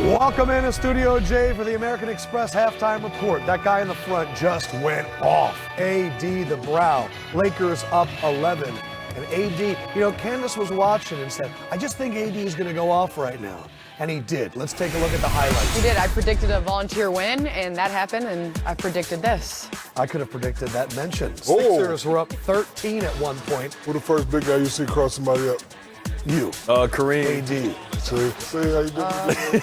Welcome in Studio J for the American Express halftime report. That guy in the front just went off. A.D. the Brow. Lakers up 11. And A.D., Candace was watching and said, I just think A.D. is going to go off right now. And he did. Let's take a look at the highlights. He did. I predicted a volunteer win, and that happened, and I predicted this. I could have predicted that mention. Sixers were up 13 at one point. Who the first big guy you see cross somebody up? You. Kareem. A.D. See how you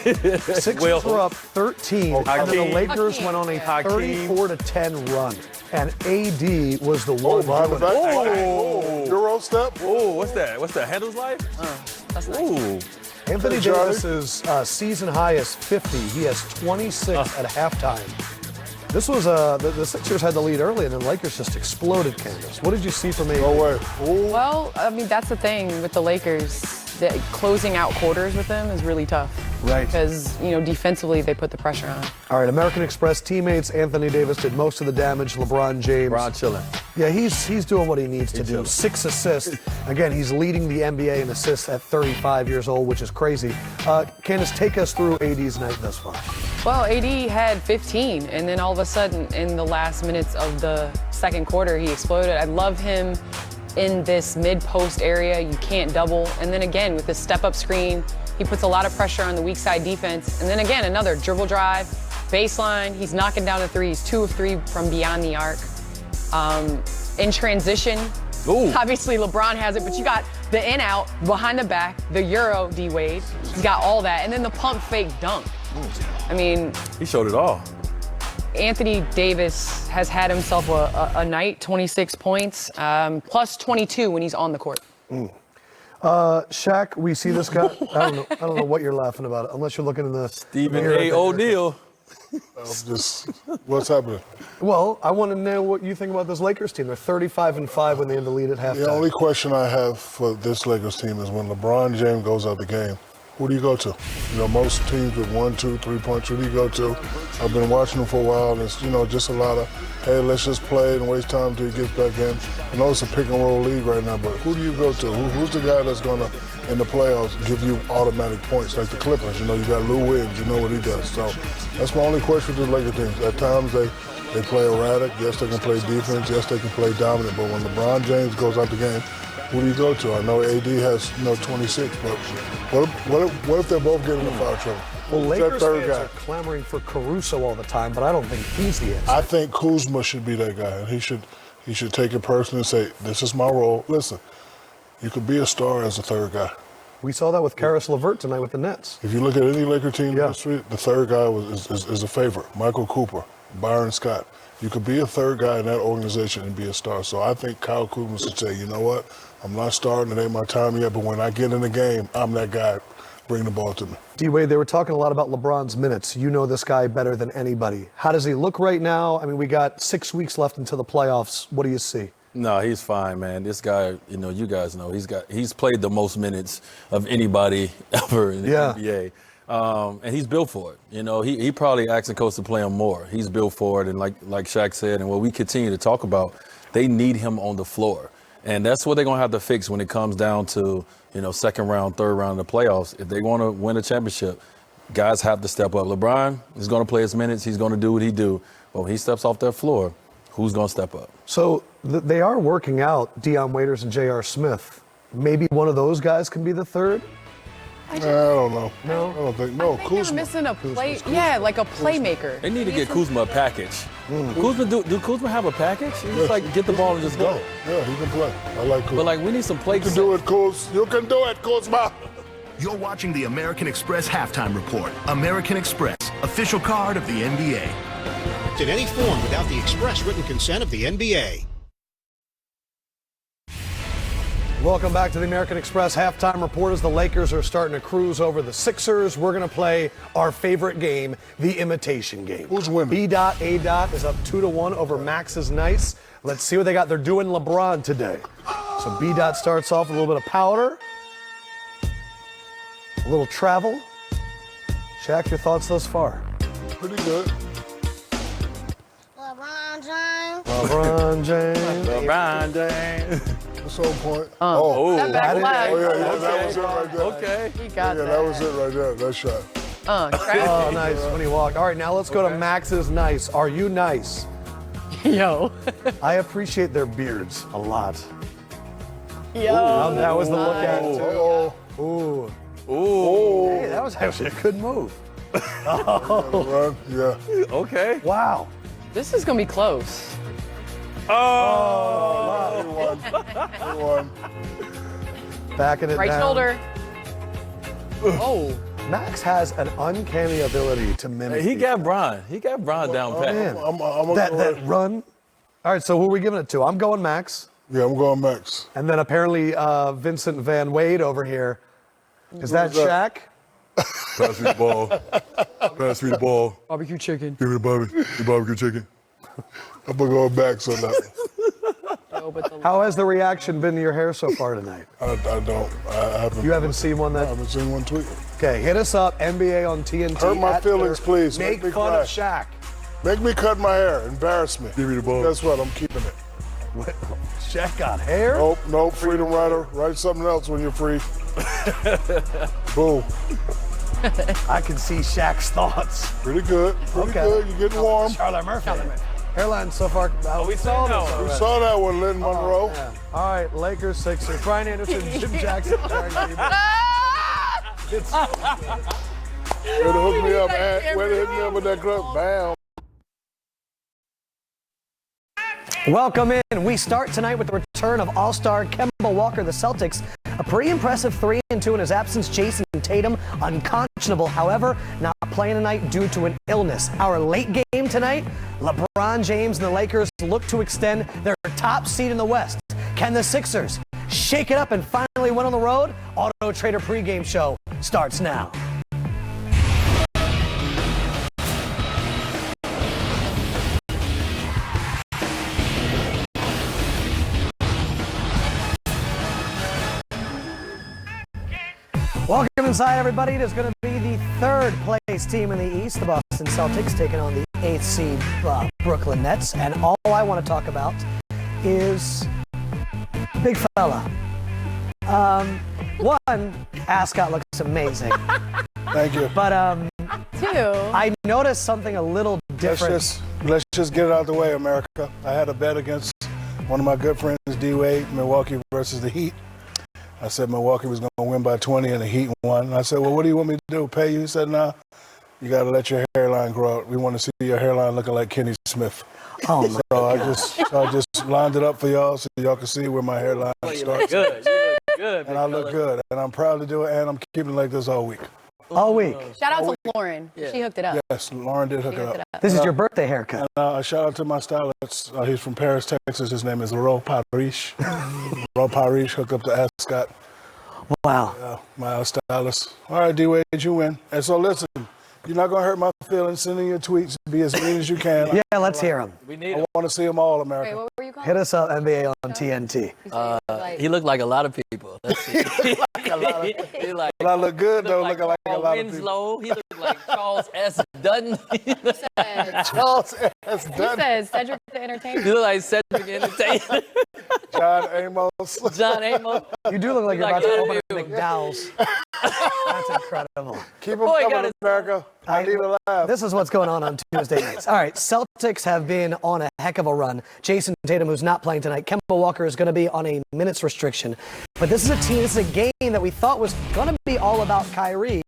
did? Sixers were up 13, and then the Lakers went on a Hakeem. 34-10 run. And A.D. was the one behind the doing back. it. Euro step. Oh, what's that? What's that? Handles life? That's nice. Ooh. Anthony Hey, Charlie. Davis's season high is 50. He has 26 at halftime. This was the Sixers had the lead early, and then Lakers just exploded. Candace, what did you see from A.D.? No way. Ooh. Well, I mean, that's the thing with the Lakers. That closing out quarters with them is really tough. Right. Because, defensively, they put the pressure on. All right, American Express teammates. Anthony Davis did most of the damage. LeBron James. LeBron chilling. Yeah, he's doing what he needs to do. chilling. 6 assists. Again, he's leading the NBA in assists at 35 years old, which is crazy. Candace, take us through AD's night thus far. Well, AD had 15, and then all of a sudden, in the last minutes of the second quarter, he exploded. I love him in this mid-post area. You can't double. And then again, with this step-up screen, he puts a lot of pressure on the weak side defense. And then again, another dribble drive, baseline. He's knocking down the threes, 2 of 3 from beyond the arc. In transition, obviously LeBron has it, but you got the in-out, behind the back, the Euro D-Wade. He's got all that. And then the pump fake dunk. I mean, He showed it all. Anthony Davis has had himself a night, 26 points, plus 22 when he's on the court. Shaq, we see this guy. I don't know what you're laughing about, unless you're looking in the Stephen mirror. A. O'Neal. Just what's happening? Well, I want to know what you think about this Lakers team. They're 35-5 when they end the lead at halftime. The only question I have for this Lakers team is when LeBron James goes out the game, who do you go to? Most teams with 1, 2, 3 points, who do you go to? I've been watching them for a while, and it's, just a lot of, hey, let's just play and waste time until he gets back in. I know it's a pick and roll league right now, but who do you go to? Who's the guy that's going to, in the playoffs, give you automatic points, like the Clippers? You got Lou Williams, you know what he does. So that's my only question with the Lakers teams. At times they play erratic. Yes, they can play defense. Yes, they can play dominant. But when LeBron James goes out the game, who do you go to? I know AD has 26, but what if they're both getting in foul trouble? Well, Who's Lakers that third fans guy? are clamoring for Caruso all the time, but I don't think he's the answer. I think Kuzma should be that guy, and he should take it personally and say, "This is my role." Listen, you could be a star as a third guy. We saw that with Karis LeVert tonight with the Nets. If you look at any Laker team in history, the third guy is a favorite. Michael Cooper, Byron Scott. You could be a third guy in that organization and be a star. So I think Kyle Kuzma should say, you know what? I'm not starting. It ain't my time yet. But when I get in the game, I'm that guy. Bring the ball to me. D-Wade, they were talking a lot about LeBron's minutes. You know this guy better than anybody. How does he look right now? I mean, we got 6 weeks left until the playoffs. What do you see? No, he's fine, man. This guy, you guys know, he's played the most minutes of anybody ever in the NBA. And he's built for it. He probably asked the coach to play him more. He's built for it, and like Shaq said, and what we continue to talk about, they need him on the floor. And that's what they're going to have to fix when it comes down to, second round, third round of the playoffs. If they want to win a championship, guys have to step up. LeBron is going to play his minutes. He's going to do what he do. But when he steps off that floor, who's going to step up? So they are working out Deion Waiters and J.R. Smith. Maybe one of those guys can be the third? I don't know. No? I don't think. No, I think Kuzma. they're missing a play. Yeah, like a playmaker. They need to get Kuzma a package. Kuzma, do Kuzma have a package? He's just get the ball and just go. Yeah, he can play. I like Kuzma. But we need some play. You can do it, Kuz. You can do it, Kuzma. You're watching the American Express Halftime Report. American Express, official card of the NBA. In any form without the express written consent of the NBA. Welcome back to the American Express Halftime Report. As the Lakers are starting to cruise over the Sixers, we're going to play our favorite game, the imitation game. Who's winning? B-Dot, A-Dot is up 2-1 over Max is Nice. Let's see what they got. They're doing LeBron today. So B-Dot starts off with a little bit of powder, a little travel. Shaq, your thoughts thus far? Pretty good. LeBron James. LeBron James. LeBron James. What's the whole point? That back leg. Oh, yeah, that was it right there. Okay. He got Yeah, that was it right there, that shot. Oh, nice when he walked. All right, now let's go to Max's nice. Are you nice? Yo. I appreciate their beards a lot. Yo. That was the look at it, too. Ooh. Ooh. Hey, that was actually a good move. Run, yeah. Okay. Wow. This is going to be close. Oh, he won. Backing it Right down. shoulder. Oh. Max has an uncanny ability to mimic. He got Bron. He got Bron down pat. Man. I'm gonna that go run. All right, so who are we giving it to? I'm going Max. Yeah, I'm going Max. And then apparently Vincent Van Wade over here. Is that Shaq? Pass me the ball. Pass me the ball. Barbecue chicken. Give me the barbecue chicken. I'm gonna go Max on that. How has the reaction been to your hair so far tonight? I haven't. You haven't seen one I that? haven't seen one tweet. Okay, hit us up, NBA on TNT. Hurt my at feelings, Twitter. please. Make Make me fun cry. of Shaq. Make me cut my hair. Embarrass me. Give me the ball. Guess what? I'm keeping it. Shaq got hair? Nope. Freedom Rider. Write something else when you're free. Boom. I can see Shaq's thoughts. Pretty good. Pretty Okay. good. You're getting warm. Charlotte Murphy. Hairline so far. We saw that We one. saw that one, Lynn Monroe. Yeah. All right, Lakers, Sixers. Brian Anderson, Jim Jackson. Way to hook me up, Ant. Way to hook me up with that club. Bam. Welcome in. We start tonight with the return of All-Star Kemba Walker. The Celtics, a pretty impressive 3-2 in his absence. Jason Tatum, unconscionable, however, not playing tonight due to an illness. Our late game tonight, LeBron James and the Lakers look to extend their top seed in the West. Can the Sixers shake it up and finally win on the road? Auto Trader pregame show starts now. Welcome inside, everybody. It is going to be the third place team in the East, the Boston Celtics, taking on the 8th seed Brooklyn Nets. And all I want to talk about is big fella. One, ascot looks amazing. Thank you. But Two. I noticed something a little different. Let's just get it out of the way, America. I had a bet against one of my good friends, D-Wade, Milwaukee versus the Heat. I said Milwaukee was going to win by 20 and the Heat won. I said, well, what do you want me to do, pay you? He said, nah, you got to let your hairline grow out. We want to see your hairline looking like Kenny Smith. Oh, my So I just lined it up for y'all so y'all can see where my hairline starts. Good. You look good. And I look good. And I'm proud to do it, and I'm keeping it like this all week. all week. Shout out to Lauren. She hooked it up. Yes, Lauren did hook it up. This is your birthday haircut. And shout out to my stylist. He's from Paris, Texas. His name is Ro Parish. Ro Parish hooked up the ascot. Wow. My stylist. All right, D-Wade, you win. And so listen, you're not going to hurt my feelings. Send in your tweets. Be as mean as you can. Yeah, let's hear him. We need I him. want to see them all, America. Wait, what were you calling? Hit us up, NBA on TNT. He looked like a lot of people. Let's see. He like, But I look good, though, looking like a Carl lot of people. Winslow. He looked like Charles S. Dutton. Charles S. He Dunn, says Cedric the Entertainer. He looked like Cedric Entertainer. John Amos. John Amos. You do look like you're Like about to a open lot a of McDowell's. That's incredible. Keep them Boy, got coming, his- America. I need a laugh. This is what's going on Tuesday nights. All right, Celtics have been on a heck of a run. Jason Tatum, who's not playing tonight. Kemba Walker is going to be on a minutes restriction. But this is a game that we thought was going to be all about Kyrie.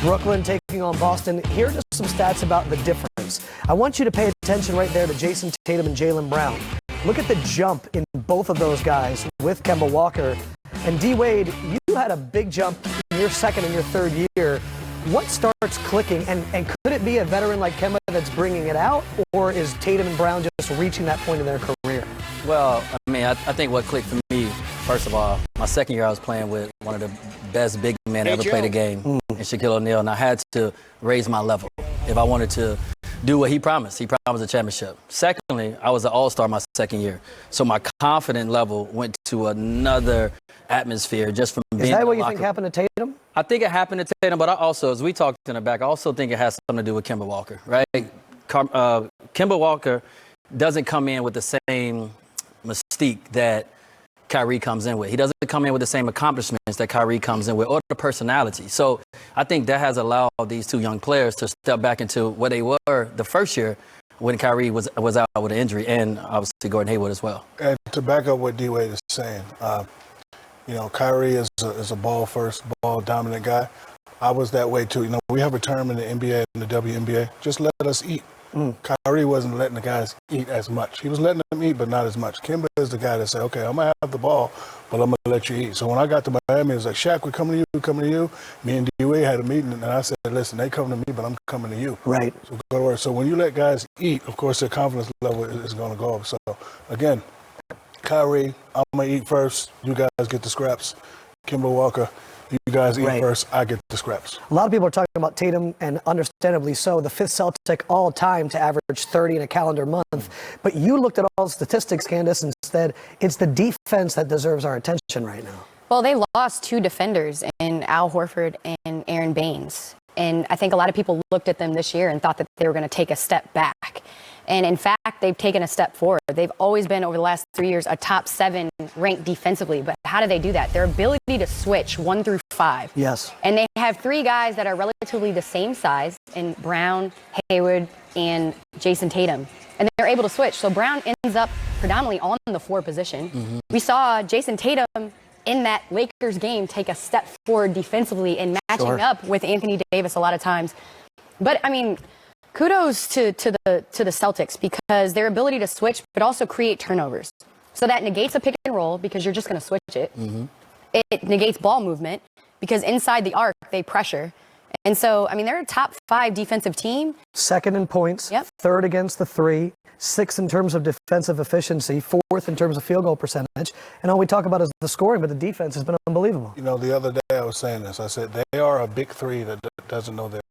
Brooklyn taking on Boston. Here are just some stats about the difference. I want you to pay attention right there to Jason Tatum and Jaylen Brown. Look at the jump in both of those guys with Kemba Walker. And D-Wade, you had a big jump in your second and your third year. What starts clicking, and could it be a veteran like Kemba that's bringing it out, or is Tatum and Brown just reaching that point in their career? Well, I mean, I think what clicked for me, first of all, my second year I was playing with one of the best big men to ever play the game, in Shaquille O'Neal, and I had to raise my level if I wanted to do what he promised. He promised a championship. Secondly, I was an all-star my second year, so my confidence level went to another atmosphere just from being Is that in what the you locker think happened to Tatum? I think it happened to Tatum, but I also, as we talked in the back, I also think it has something to do with Kemba Walker, right? Kemba Walker doesn't come in with the same mystique that Kyrie comes in with. He doesn't come in with the same accomplishments that Kyrie comes in with, or the personality. So I think that has allowed these two young players to step back into what they were the first year when Kyrie was out with an injury, and obviously Gordon Hayward as well. And to back up what D-Wade is saying, you know, Kyrie is a ball-first, ball-dominant guy. I was that way too. You know, we have a term in the NBA and the WNBA, just let us eat. Kyrie wasn't letting the guys eat as much. He was letting them eat, but not as much. Kemba is the guy that said, okay, I'm going to have the ball, but I'm going to let you eat. So when I got to Miami, it was like, Shaq, we're coming to you. Me and D-Wade had a meeting, and I said, listen, they come to me, but I'm coming to you. Right. So go to work. So when you let guys eat, of course, their confidence level is going to go up. So, again, Kyrie, I'm going to eat first. You guys get the scraps. Kemba Walker, you guys eat first, I get the scraps. A lot of people are talking about Tatum, and understandably so, the fifth Celtic all time to average 30 in a calendar month. But you looked at all the statistics, Candace, and said it's the defense that deserves our attention right now. Well, they lost two defenders in Al Horford and Aaron Baines. And I think a lot of people looked at them this year and thought that they were going to take a step back. And in fact, they've taken a step forward. They've always been, over the last 3 years, a top 7 ranked defensively. But how do they do that? Their ability to switch 1 through 5. Yes. And they have 3 guys that are relatively the same size in Brown, Hayward, and Jason Tatum. And they're able to switch. So Brown ends up predominantly on the 4 position. We saw Jason Tatum in that Lakers game take a step forward defensively and matching up with Anthony Davis a lot of times. But, I mean, kudos to the Celtics, because their ability to switch but also create turnovers. So that negates a pick and roll because you're just going to switch it. It negates ball movement because inside the arc they pressure. And so, I mean, they're a top 5 defensive team. Second in points, third against the 3, 6th in terms of defensive efficiency, 4th in terms of field goal percentage. And all we talk about is the scoring, but the defense has been unbelievable. You know, the other day I was saying this. I said they are a big 3 that doesn't know their